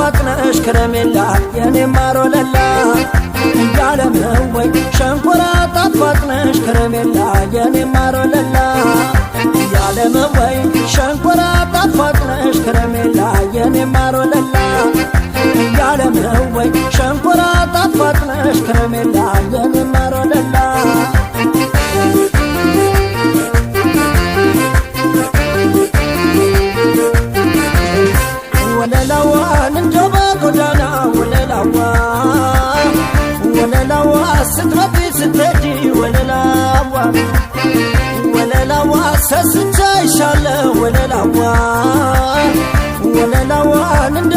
ጣፋጭነሽ ከረሜላ የኔ ማር ወለላ ያለመወይ ሸንኮራ ጣፋጭነሽ ከረሜላ የኔ ማር ወለላ ያለመወይ ሸንኮራ ጣፋጭነሽ ከረሜላ የኔ ማር ወለላ ያለመወይ ሸንኮራ ጣፋጭነሽ ከረሜላ የኔ ማር ወለላ ወለላዋን እንደው በጎዳና ወለላዋ ስትመጪ ስትሄጂ ወለላዋ ሰስቻ ይሻለ ወለላዋን እንደ